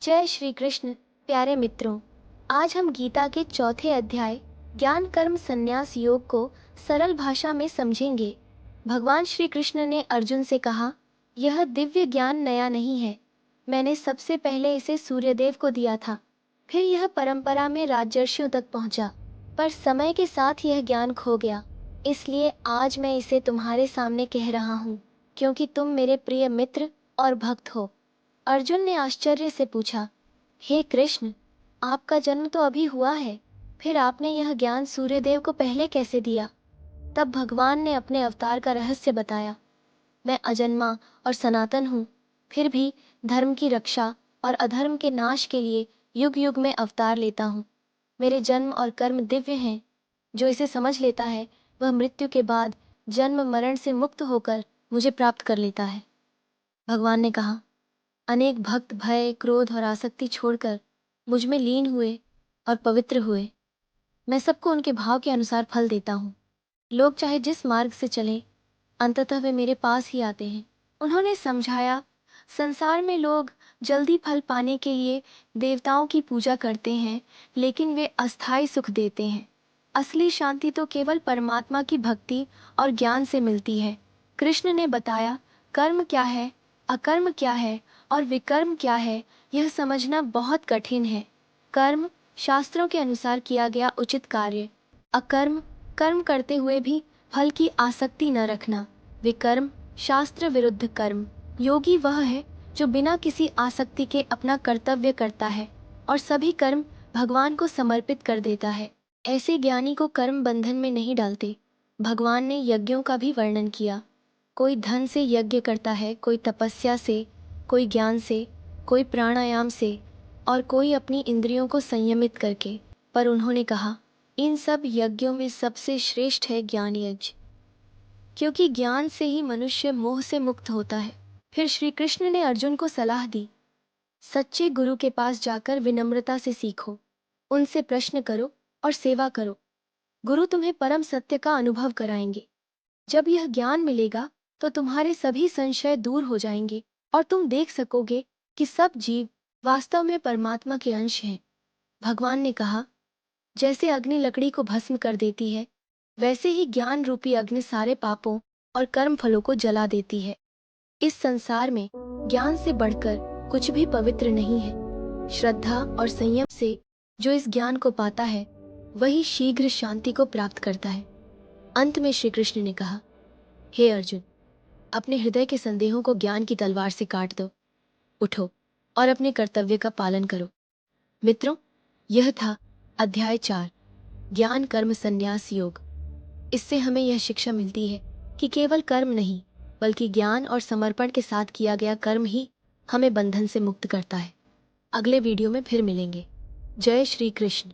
जय श्री कृष्ण। प्यारे मित्रों, आज हम गीता के चौथे अध्याय ज्ञान कर्म संन्यास योग को सरल भाषा में समझेंगे। भगवान श्री कृष्ण ने अर्जुन से कहा, यह दिव्य ज्ञान नया नहीं है। मैंने सबसे पहले इसे सूर्यदेव को दिया था, फिर यह परंपरा में राजर्षियों तक पहुंचा, पर समय के साथ यह ज्ञान खो गया। इसलिए आज मैं इसे तुम्हारे सामने कह रहा हूँ, क्योंकि तुम मेरे प्रिय मित्र और भक्त हो। अर्जुन ने आश्चर्य से पूछा, हे कृष्ण, आपका जन्म तो अभी हुआ है, फिर आपने यह ज्ञान सूर्यदेव को पहले कैसे दिया? तब भगवान ने अपने अवतार का रहस्य बताया। मैं अजन्मा और सनातन हूँ, फिर भी धर्म की रक्षा और अधर्म के नाश के लिए युग युग में अवतार लेता हूँ। मेरे जन्म और कर्म दिव्य हैं। जो इसे समझ लेता है वह मृत्यु के बाद जन्म मरण से मुक्त होकर मुझे प्राप्त कर लेता है। भगवान ने कहा, अनेक भक्त भय, क्रोध और आसक्ति छोड़कर मुझ में लीन हुए और पवित्र हुए। मैं सबको उनके भाव के अनुसार फल देता हूँ। लोग चाहे जिस मार्ग से चलें, अंततः वे मेरे पास ही आते हैं। उन्होंने समझाया, संसार में लोग जल्दी फल पाने के लिए देवताओं की पूजा करते हैं, लेकिन वे अस्थायी सुख देते हैं। असली शांति तो केवल परमात्मा की भक्ति और ज्ञान से मिलती है। कृष्ण ने बताया, कर्म क्या है, अकर्म क्या है और विकर्म क्या है, यह समझना बहुत कठिन है। कर्म शास्त्रों के अनुसार किया गया उचित कार्य। अकर्म कर्म करते हुए भी फल की आसक्ति न रखना। विकर्म शास्त्र विरुद्ध कर्म। योगी वह है जो बिना किसी आसक्ति के अपना कर्तव्य करता है और सभी कर्म भगवान को समर्पित कर देता है। ऐसे ज्ञानी को कर्म बंधन में नहीं डालते। भगवान ने यज्ञों का भी वर्णन किया। कोई धन से यज्ञ करता है, कोई तपस्या से, कोई ज्ञान से, कोई प्राणायाम से और कोई अपनी इंद्रियों को संयमित करके। पर उन्होंने कहा, इन सब यज्ञों में सबसे श्रेष्ठ है ज्ञान यज्ञ, क्योंकि ज्ञान से ही मनुष्य मोह से मुक्त होता है। फिर श्री कृष्ण ने अर्जुन को सलाह दी, सच्चे गुरु के पास जाकर विनम्रता से सीखो, उनसे प्रश्न करो और सेवा करो। गुरु तुम्हें परम सत्य का अनुभव कराएंगे। जब यह ज्ञान मिलेगा तो तुम्हारे सभी संशय दूर हो जाएंगे और तुम देख सकोगे कि सब जीव वास्तव में परमात्मा के अंश हैं। भगवान ने कहा, जैसे अग्नि लकड़ी को भस्म कर देती है, वैसे ही ज्ञान रूपी अग्नि सारे पापों और कर्म फलों को जला देती है। इस संसार में ज्ञान से बढ़कर कुछ भी पवित्र नहीं है। श्रद्धा और संयम से जो इस ज्ञान को पाता है, वही शीघ्र शांति को प्राप्त करता है। अंत में श्री कृष्ण ने कहा, हे अर्जुन, अपने हृदय के संदेहों को ज्ञान की तलवार से काट दो। उठो और अपने कर्तव्य का पालन करो। मित्रों, यह था अध्याय 4, ज्ञान कर्म संन्यास योग। इससे हमें यह शिक्षा मिलती है कि केवल कर्म नहीं, बल्कि ज्ञान और समर्पण के साथ किया गया कर्म ही हमें बंधन से मुक्त करता है। अगले वीडियो में फिर मिलेंगे। जय श्री कृष्ण।